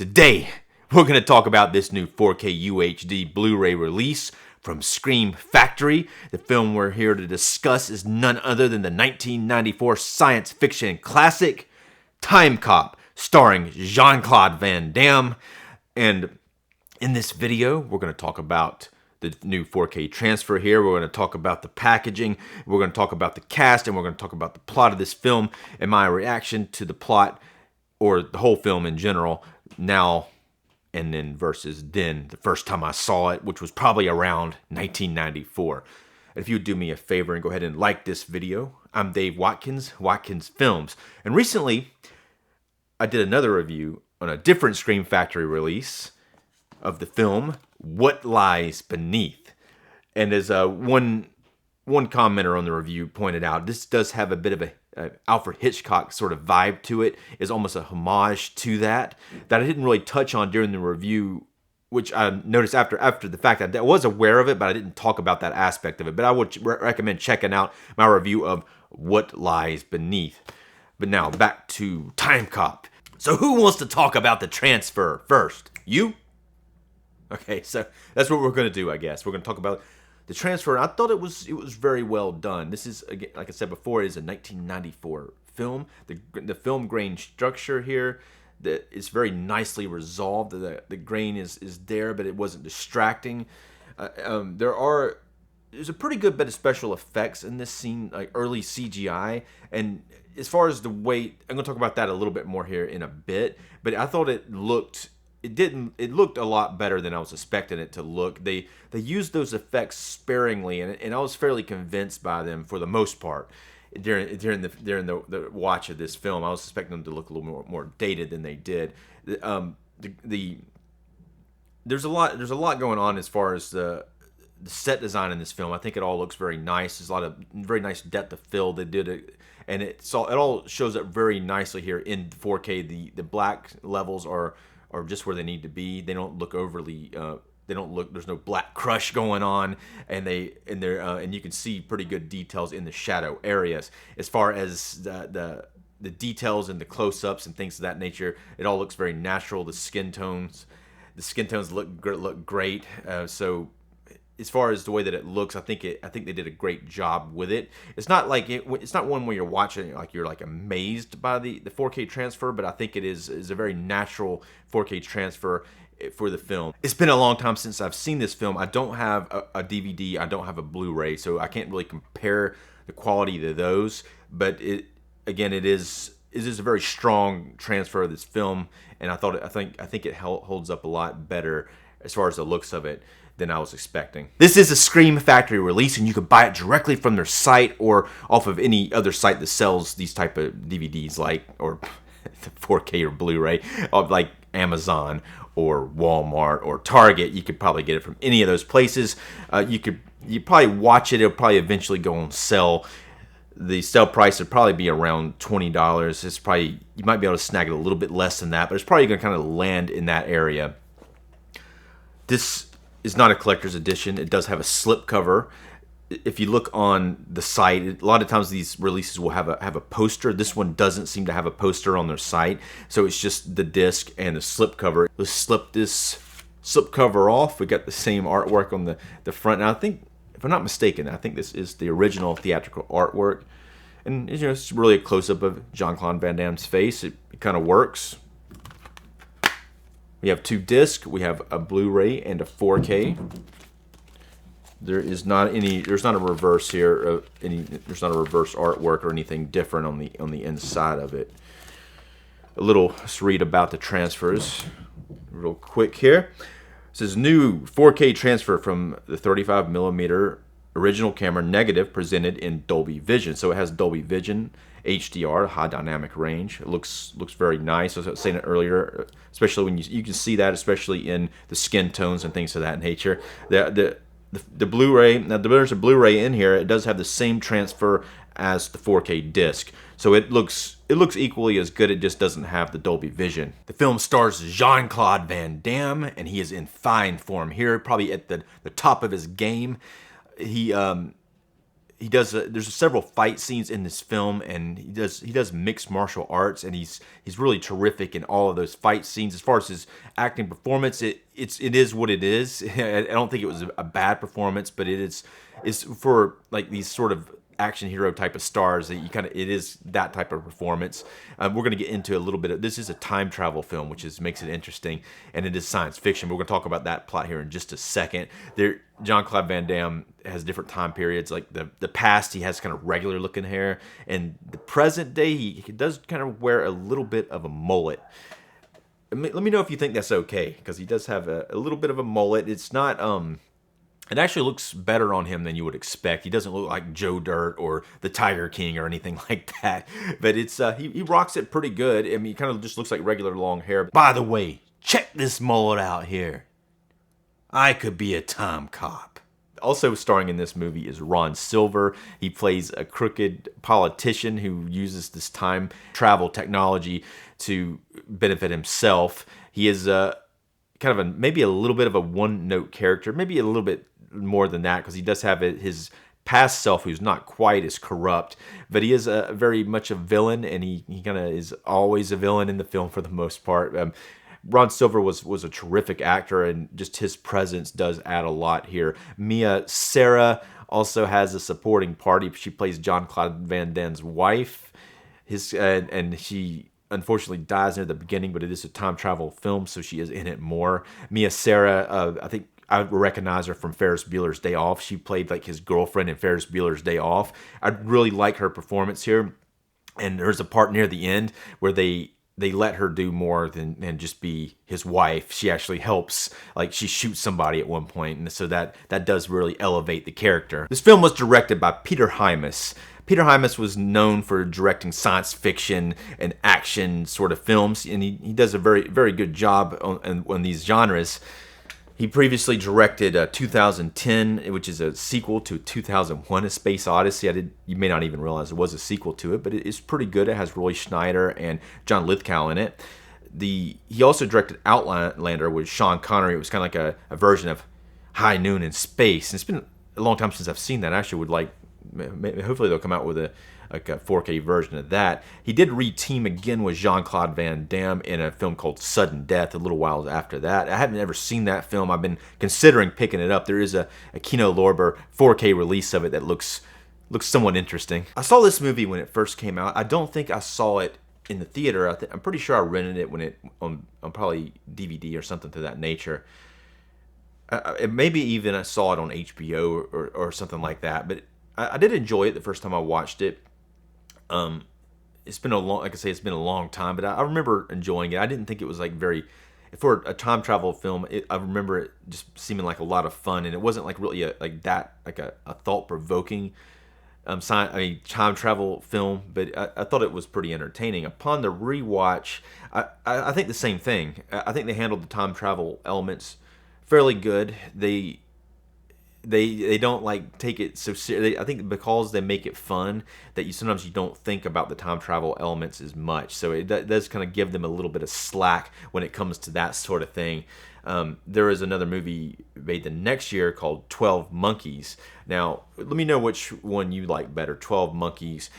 Today, we're going to talk about this new 4K UHD Blu-ray release from Scream Factory. The film we're here to discuss is none other than the 1994 science fiction classic, Timecop, starring Jean-Claude Van Damme. And in this video, we're going to talk about the new 4K transfer here. We're going to talk about the packaging. We're going to talk about the cast, and we're going to talk about the plot of this film and my reaction to the plot, or the whole film in general, now and then versus then, the first time I saw it, which was probably around 1994. If you would do me a favor and go ahead and like this video. I'm Dave Watkins, Watkins Films. And recently, I did another review on a different Scream Factory release of the film, What Lies Beneath. And as one commenter on the review pointed out, this does have a bit of a Alfred Hitchcock sort of vibe to it. Is almost a homage to that I didn't really touch on during the review, which I noticed after the fact. I was aware of it, but I didn't talk about that aspect of it. But I would recommend checking out my review of What Lies Beneath. But now back to Timecop. So who wants to talk about the transfer first? You? Okay, so that's what we're going to do, I guess. We're going to talk about the transfer. I thought it was very well done. This is, again, like I said before, it is a 1994 film. The film grain structure here is very nicely resolved. The grain is there, but it wasn't distracting. There's a pretty good bit of special effects in this scene, like early CGI. And as far as the weight, I'm going to talk about that a little bit more here in a bit. But I thought it looked a lot better than I was expecting it to look. They used those effects sparingly, and I was fairly convinced by them for the most part during the watch of this film. I was expecting them to look a little more dated than they did. There's a lot going on as far as the set design in this film. I think it all looks very nice. There's a lot of very nice depth of fill. They did it, and it all shows up very nicely here in 4K. The black levels are just where they need to be. They don't look overly. There's no black crush going on, and you can see pretty good details in the shadow areas. As far as the details and the close-ups and things of that nature, it all looks very natural. The skin tones look great. So as far as the way that it looks, I think they did a great job with it. It's not like it's not one where you're watching it you're amazed by the 4K transfer, but I think it is a very natural 4K transfer for the film. It's been a long time since I've seen this film. I don't have a DVD, I don't have a Blu-ray, so I can't really compare the quality to those. But it is a very strong transfer of this film, and I think it holds up a lot better as far as the looks of it than I was expecting. This is a Scream Factory release, and you can buy it directly from their site or off of any other site that sells these type of DVDs, or 4K or Blu-ray, like Amazon or Walmart or Target. You could probably get it from any of those places. You probably watch it. It'll probably eventually go on sale. The sale price would probably be around $20. You might be able to snag it a little bit less than that, but it's probably going to kind of land in that area. This is not a collector's edition. It does have a slipcover. If you look on the site, a lot of times these releases will have a poster. This one doesn't seem to have a poster on their site, so it's just the disc and the slipcover. Let's slip this slipcover off. We got the same artwork on the front. And I think, if I'm not mistaken, I think this is the original theatrical artwork. And it's really a close-up of Jean-Claude Van Damme's face. It kind of works. We have two discs. We have a Blu-ray and a 4K. There's not a reverse here. There's not a reverse artwork or anything different on the inside of it. Let's read about the transfers real quick here. It says new 4K transfer from the 35mm original camera negative presented in Dolby Vision. So it has Dolby Vision, HDR, high dynamic range. It looks very nice. As I was saying it earlier, especially when you can see that, especially in the skin tones and things of that nature. The Blu-ray, now there's a Blu-ray in here. It does have the same transfer as the 4K disc, so it looks equally as good. It just doesn't have the Dolby Vision. The film stars Jean-Claude Van Damme, and he is in fine form here, probably at the top of his game. there's several fight scenes in this film, and he does mixed martial arts, and he's really terrific in all of those fight scenes. As far as his acting performance, it is what it is. I don't think it was a bad performance, but it's for like these sort of action hero type of stars that it is that type of performance. We're going to get into a little bit of, this is a time travel film, which makes it interesting, and it is science fiction. We're going to talk about that plot here in just a second. Jean-Claude Van Damme has different time periods. Like the past, he has kind of regular looking hair, and the present day, he does kind of wear a little bit of a mullet. Let me know if you think that's okay, because he does have a little bit of a mullet. It's not it actually looks better on him than you would expect. He doesn't look like Joe Dirt or the Tiger King or anything like that. But it's he rocks it pretty good. I mean, he kind of just looks like regular long hair. By the way, check this mullet out here. I could be a Timecop. Also starring in this movie is Ron Silver. He plays a crooked politician who uses this time travel technology to benefit himself. He is kind of maybe a little bit of a one-note character, maybe a little bit more than that, because he does have his past self who's not quite as corrupt, but he is very much a villain, and he kind of is always a villain in the film for the most part. Ron Silver was a terrific actor, and just his presence does add a lot here. Mia Sara also has a supporting part. She plays Jean-Claude Van Damme's wife. And she unfortunately dies near the beginning, but it is a time travel film, so she is in it more. Mia Sara, I think I recognize her from Ferris Bueller's Day Off. She played like his girlfriend in Ferris Bueller's Day Off. I really like her performance here. And there's a part near the end where they let her do more than just be his wife. She actually helps, like she shoots somebody at one point, and so that does really elevate the character. This film was directed by Peter Hymas. Peter Hymas was known for directing science fiction and action sort of films, and he does a very, very good job on these genres. He previously directed 2010, which is a sequel to 2001: A Space Odyssey. You may not even realize there was a sequel to it, but it's pretty good. It has Roy Schneider and John Lithgow in it. He also directed Outlander with Sean Connery. It was kind of like a version of High Noon in Space. And it's been a long time since I've seen that. I actually would like, hopefully they'll come out with a 4K version of that. He did re-team again with Jean-Claude Van Damme in a film called Sudden Death a little while after that. I haven't ever seen that film. I've been considering picking it up. There is a Kino Lorber 4K release of it that looks somewhat interesting. I saw this movie when it first came out. I don't think I saw it in the theater. I'm pretty sure I rented it when on probably DVD or something to that nature. Maybe even I saw it on HBO or something like that. But I did enjoy it the first time I watched it. It's been it's been a long time, but I remember enjoying it. I didn't think it was like for a time travel film. I remember it just seeming like a lot of fun, and it wasn't like really a thought provoking time travel film, but I thought it was pretty entertaining. Upon the rewatch, I think the same thing. I think they handled the time travel elements fairly good. They don't like take it so seriously. I think because they make it fun that sometimes you don't think about the time travel elements as much. So it does kind of give them a little bit of slack when it comes to that sort of thing. There is another movie made the next year called 12 Monkeys. Now, let me know which one you like better, 12 Monkeys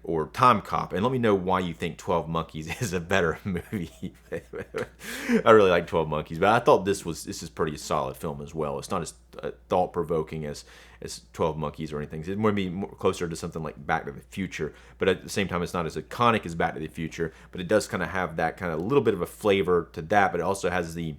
or Timecop, and let me know why you think 12 Monkeys is a better movie. I really like 12 Monkeys, but I thought this is pretty solid film as well. It's not as thought-provoking as 12 Monkeys or anything. It's more be closer to something like Back to the Future, but at the same time, it's not as iconic as Back to the Future, but it does kind of have that kind of little bit of a flavor to that, but it also has the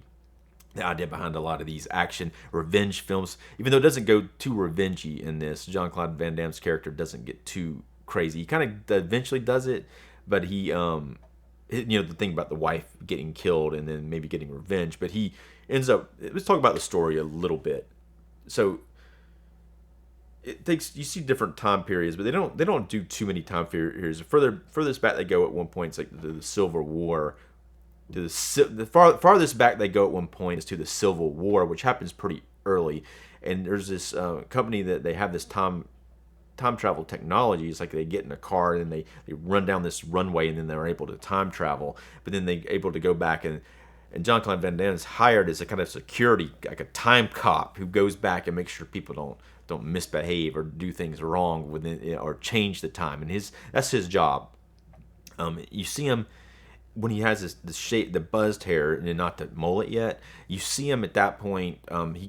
idea behind a lot of these action revenge films. Even though it doesn't go too revengey in this, Jean-Claude Van Damme's character doesn't get too crazy. He kind of eventually does it, but he the thing about the wife getting killed and then maybe getting revenge, but he ends up, let's talk about the story a little bit. So you see different time periods, but they don't do too many time periods. Furthest back they go at one point, it's like the Civil War. The farthest back they go at one point is to the Civil War, which happens pretty early, and there's this company that they have this time travel technology. It's like they get in a car and they run down this runway, and then they're able to time travel, but then they're able to go back and And Jean-Claude Van Damme is hired as a kind of security, like a time cop who goes back and makes sure people don't misbehave or do things wrong within or change the time. And that's his job. You see him when he has the buzzed hair and not the mullet yet. You see him at that point.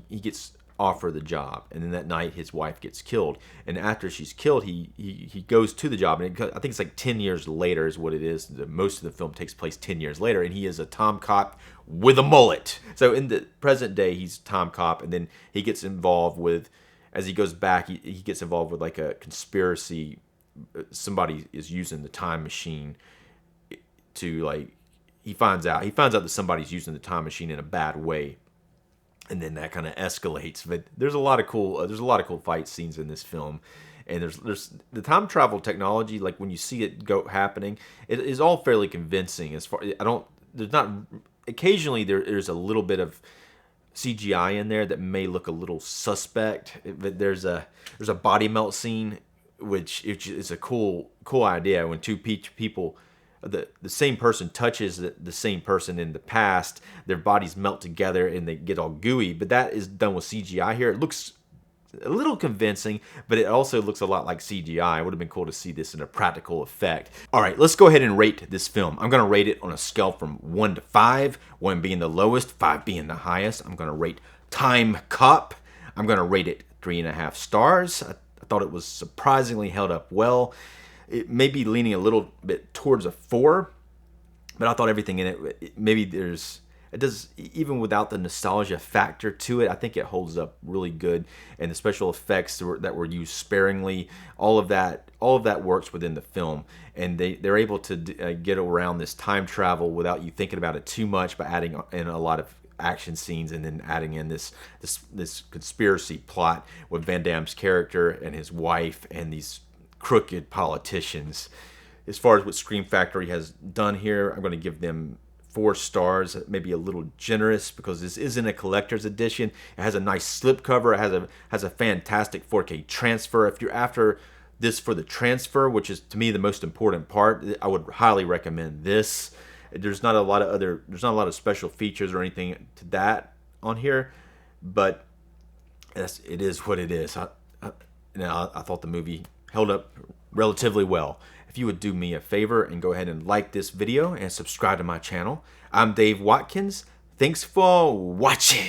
He gets offered the job, and then that night his wife gets killed. And after she's killed, he goes to the job, and I think it's like 10 years later is what it is. Most of the film takes place 10 years later, and he is a Tom Cop with a mullet. So in the present day, he's Tom Cop, and then he gets involved with, as he goes back, he gets involved with like a conspiracy. Somebody is using the time machine to, like, he finds out that somebody's using the time machine in a bad way, and then that kind of escalates. But there's a lot of cool fight scenes in this film, and there's the time travel technology. Like when you see it happening, it is all fairly convincing. Occasionally there's a little bit of CGI in there that may look a little suspect. But there's a body melt scene, which is a cool idea when two people. The same person touches the same person in the past, their bodies melt together and they get all gooey. But that is done with CGI here. It looks a little convincing, but it also looks a lot like CGI. It would have been cool to see this in a practical effect. All right, let's go ahead and rate this film. I'm going to rate it on a scale from 1 to 5, 1 being the lowest, 5 being the highest. I'm going to rate Timecop. I'm going to rate it 3.5 stars. I thought it was surprisingly held up well. It may be leaning a little bit towards a 4, but I thought everything in it does, even without the nostalgia factor to it, I think it holds up really good. And the special effects that were used sparingly, all of that works within the film. And they're able to get around this time travel without you thinking about it too much by adding in a lot of action scenes and then adding in this conspiracy plot with Van Damme's character and his wife and these crooked politicians. As far as what Scream Factory has done here, I'm going to give them 4 stars. Maybe a little generous because this isn't a collector's edition. It has a nice slipcover. It has a fantastic 4K transfer. If you're after this for the transfer, which is to me the most important part, I would highly recommend this. There's not a lot of special features or anything to that on here, but it is what it is. I thought the movie held up relatively well. If you would do me a favor and go ahead and like this video and subscribe to my channel. I'm Dave Watkins. Thanks for watching.